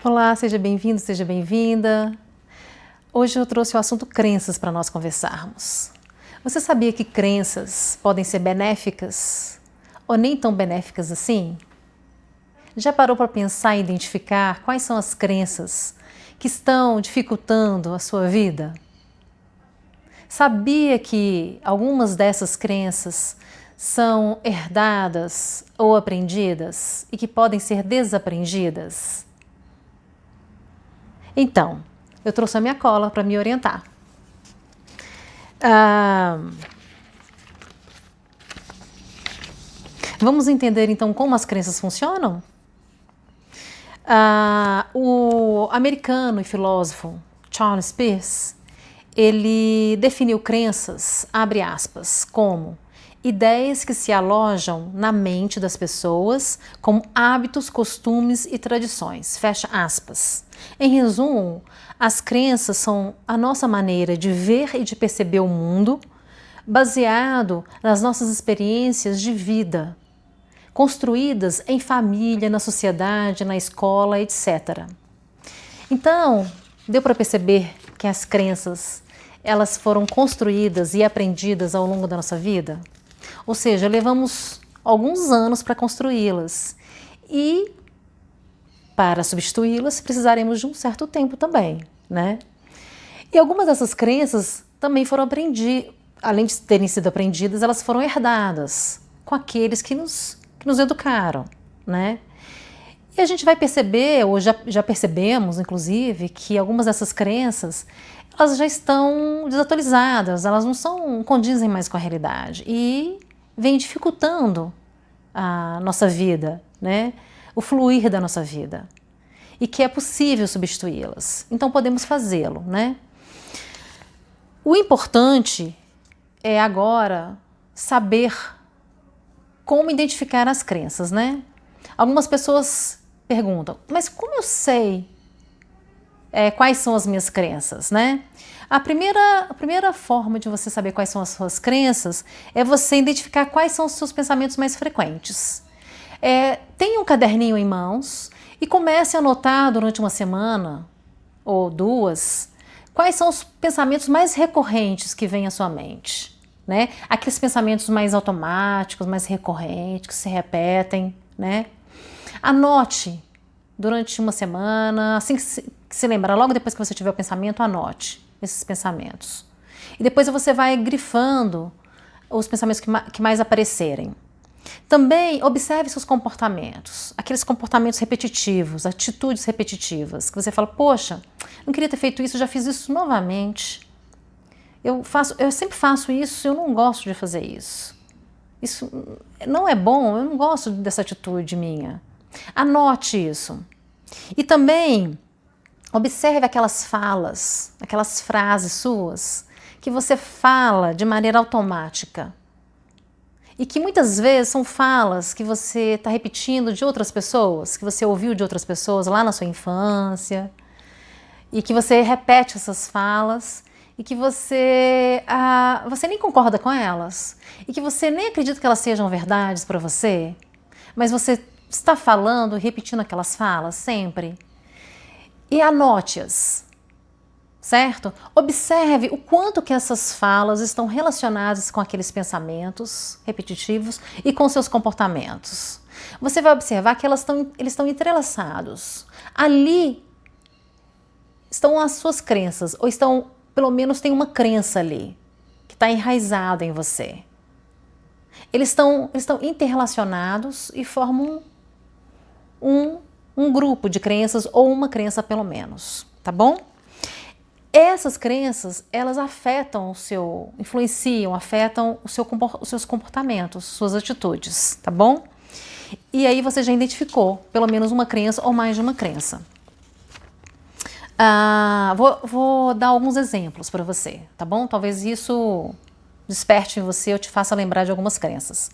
Olá, seja bem-vindo, seja bem-vinda. Hoje eu trouxe o assunto crenças para nós conversarmos. Você sabia que crenças podem ser benéficas ou nem tão benéficas assim? Já parou para pensar e identificar quais são as crenças que estão dificultando a sua vida? Sabia que algumas dessas crenças são herdadas ou aprendidas e que podem ser desaprendidas? Então, eu trouxe a minha cola para me orientar. Vamos entender então como as crenças funcionam? O americano e filósofo Charles Peirce, ele definiu crenças, abre aspas, como ideias que se alojam na mente das pessoas como hábitos, costumes e tradições, fecha aspas. Em resumo, as crenças são a nossa maneira de ver e de perceber o mundo, baseado nas nossas experiências de vida, construídas em família, na sociedade, na escola, etc. Então, deu para perceber que as crenças, elas foram construídas e aprendidas ao longo da nossa vida? Ou seja, levamos alguns anos para construí-las e para substituí-las precisaremos de um certo tempo também, né? E algumas dessas crenças também foram aprendidas, além de terem sido aprendidas, elas foram herdadas com aqueles que nos educaram, né? E a gente vai perceber, ou já percebemos, inclusive, que algumas dessas crenças, elas já estão desatualizadas, elas não condizem mais com a realidade e vem dificultando a nossa vida, né? O fluir da nossa vida. E que é possível substituí-las. Então podemos fazê-lo, né? O importante é agora saber como identificar as crenças, né? Algumas pessoas perguntam, mas como eu sei quais são as minhas crenças, né? A primeira forma de você saber quais são as suas crenças é você identificar quais são os seus pensamentos mais frequentes. Tenha um caderninho em mãos e comece a anotar durante uma semana ou duas quais são os pensamentos mais recorrentes que vêm à sua mente, né? Aqueles pensamentos mais automáticos, mais recorrentes, que se repetem, né? Anote durante uma semana, assim que se lembrar, logo depois que você tiver o pensamento, anote esses pensamentos. E depois você vai grifando os pensamentos que mais aparecerem. Também observe seus comportamentos, aqueles comportamentos repetitivos, atitudes repetitivas, que você fala, poxa, não queria ter feito isso, já fiz isso novamente. Eu sempre faço isso, eu não gosto de fazer isso. Isso não é bom, eu não gosto dessa atitude minha. Anote isso. E também observe aquelas falas, aquelas frases suas que você fala de maneira automática. E que muitas vezes são falas que você está repetindo de outras pessoas, que você ouviu de outras pessoas lá na sua infância, e que você repete essas falas, e que você nem concorda com elas, e que você nem acredita que elas sejam verdades para você, mas você está falando e repetindo aquelas falas sempre. E anote-as, certo? Observe o quanto que essas falas estão relacionadas com aqueles pensamentos repetitivos e com seus comportamentos. Você vai observar que eles estão entrelaçados. Ali estão as suas crenças, ou pelo menos tem uma crença ali, que está enraizada em você. Eles estão interrelacionados e formam um grupo de crenças, ou uma crença pelo menos, tá bom? Essas crenças, elas influenciam, afetam os seus comportamentos, suas atitudes, tá bom? E aí você já identificou pelo menos uma crença ou mais de uma crença. Vou dar alguns exemplos para você, tá bom? Talvez isso desperte em você ou te faça lembrar de algumas crenças.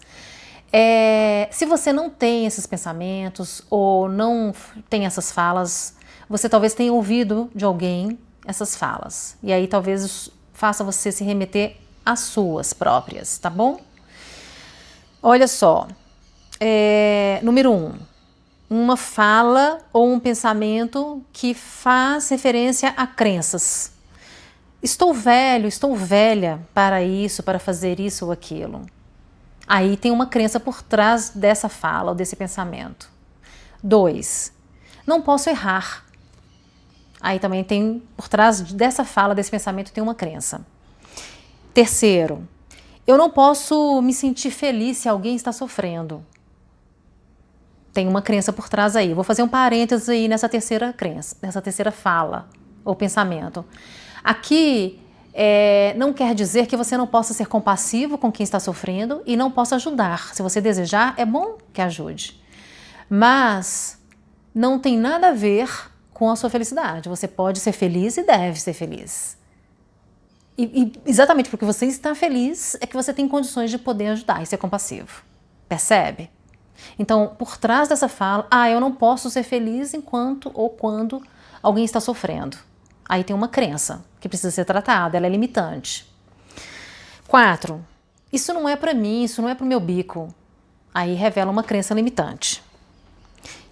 Se você não tem esses pensamentos ou não tem essas falas, você talvez tenha ouvido de alguém essas falas. E aí talvez faça você se remeter às suas próprias, tá bom? Olha só, número 1. uma fala ou um pensamento que faz referência a crenças. Estou velho, estou velha para isso, para fazer isso ou aquilo. Aí tem uma crença por trás dessa fala ou desse pensamento. 2. Não posso errar. Aí também tem, por trás dessa fala, desse pensamento, tem uma crença. 3. Eu não posso me sentir feliz se alguém está sofrendo. Tem uma crença por trás aí. Vou fazer um parênteses aí nessa terceira crença, nessa terceira fala ou pensamento. Aqui não quer dizer que você não possa ser compassivo com quem está sofrendo e não possa ajudar. Se você desejar, é bom que ajude. Mas não tem nada a ver com a sua felicidade. Você pode ser feliz e deve ser feliz. E exatamente porque você está feliz é que você tem condições de poder ajudar e ser compassivo. Percebe? Então, por trás dessa fala, eu não posso ser feliz enquanto ou quando alguém está sofrendo. Aí tem uma crença que precisa ser tratada, ela é limitante. 4. Isso não é para mim, isso não é para o meu bico. Aí revela uma crença limitante.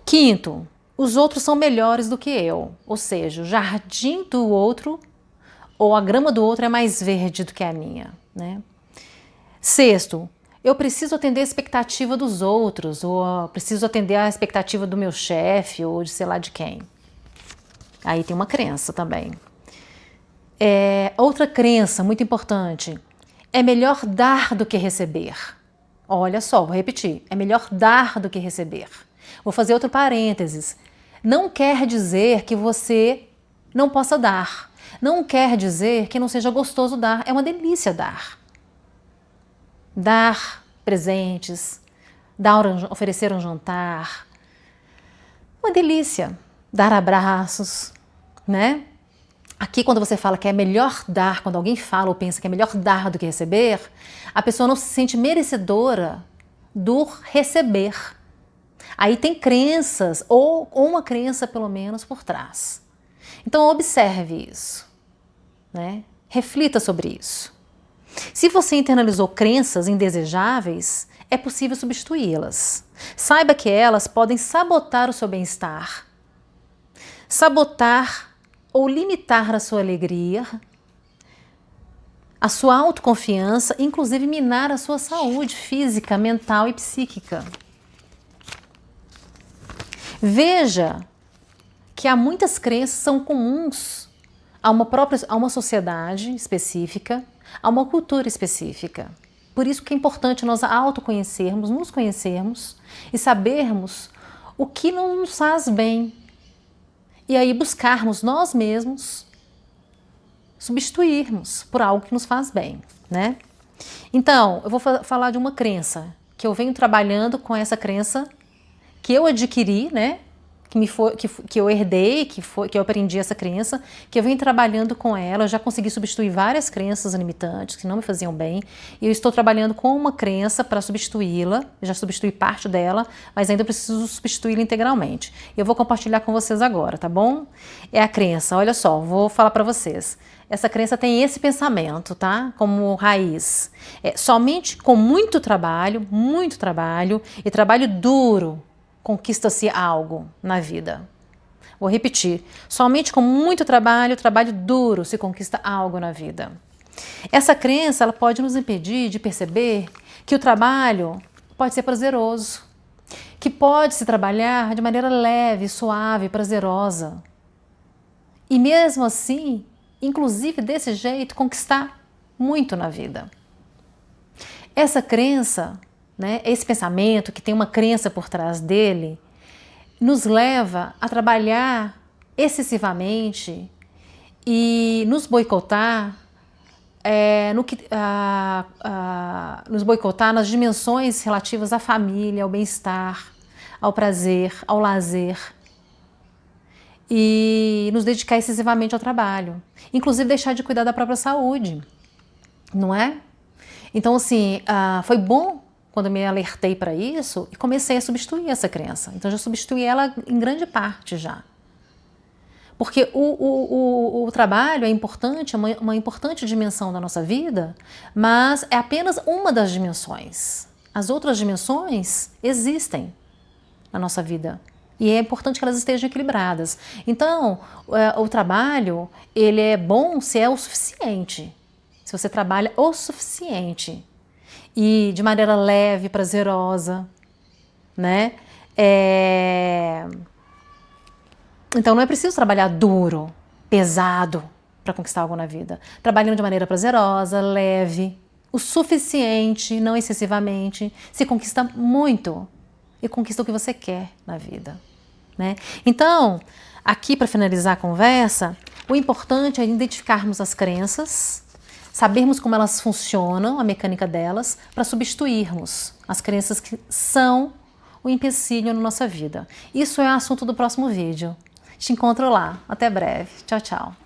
5. Os outros são melhores do que eu. Ou seja, o jardim do outro ou a grama do outro é mais verde do que a minha, né? 6. Eu preciso atender a expectativa dos outros, ou preciso atender a expectativa do meu chefe, ou de sei lá de quem. Aí tem uma crença também. Outra crença muito importante. É melhor dar do que receber. Olha só, vou repetir. É melhor dar do que receber. Vou fazer outro parênteses. Não quer dizer que você não possa dar. Não quer dizer que não seja gostoso dar. É uma delícia dar. Dar presentes, oferecer um jantar. Uma delícia. Dar abraços, né? Aqui, quando você fala que é melhor dar, quando alguém fala ou pensa que é melhor dar do que receber, a pessoa não se sente merecedora do receber. Aí tem crenças, ou uma crença pelo menos por trás. Então observe isso, né? Reflita sobre isso. Se você internalizou crenças indesejáveis, é possível substituí-las. Saiba que elas podem sabotar o seu bem-estar, sabotar ou limitar a sua alegria, a sua autoconfiança, inclusive minar a sua saúde física, mental e psíquica. Veja que há muitas crenças que são comuns a uma sociedade específica, a uma cultura específica. Por isso que é importante nós autoconhecermos, nos conhecermos e sabermos o que não nos faz bem. E aí buscarmos nós mesmos, substituirmos por algo que nos faz bem, né? Então, eu vou falar de uma crença, que eu venho trabalhando com essa crença que eu adquiri, né? Que eu herdei, que eu aprendi essa crença, que eu venho trabalhando com ela. Eu já consegui substituir várias crenças limitantes que não me faziam bem, e eu estou trabalhando com uma crença para substituí-la. Eu já substituí parte dela, mas ainda preciso substituí-la integralmente. Eu vou compartilhar com vocês agora, tá bom? É a crença, olha só, vou falar para vocês. Essa crença tem esse pensamento, tá? Como raiz. Somente com muito trabalho e trabalho duro, conquista-se algo na vida. Vou repetir. Somente com muito trabalho duro se conquista algo na vida. Essa crença, ela pode nos impedir de perceber que o trabalho pode ser prazeroso, que pode se trabalhar de maneira leve, suave, prazerosa. E mesmo assim, inclusive desse jeito, conquistar muito na vida. Essa crença, né, esse pensamento, que tem uma crença por trás dele, nos leva a trabalhar excessivamente e nos boicotar, nos boicotar nas dimensões relativas à família, ao bem-estar, ao prazer, ao lazer, e nos dedicar excessivamente ao trabalho, inclusive deixar de cuidar da própria saúde, não é? Então, assim, foi bom quando eu me alertei para isso e comecei a substituir essa crença. Então, já substituí ela em grande parte já. Porque o trabalho é importante, é uma importante dimensão da nossa vida, mas é apenas uma das dimensões. As outras dimensões existem na nossa vida E é importante que elas estejam equilibradas. Então, o trabalho, ele é bom se é o suficiente. Se você trabalha o suficiente. E de maneira leve, prazerosa, né? Então não é preciso trabalhar duro, pesado para conquistar algo na vida. Trabalhando de maneira prazerosa, leve, o suficiente, não excessivamente, se conquista muito e conquista o que você quer na vida, né? Então, aqui para finalizar a conversa, o importante é identificarmos as crenças, sabermos como elas funcionam, a mecânica delas, para substituirmos as crenças que são o empecilho na nossa vida. Isso é assunto do próximo vídeo. Te encontro lá. Até breve. Tchau, tchau.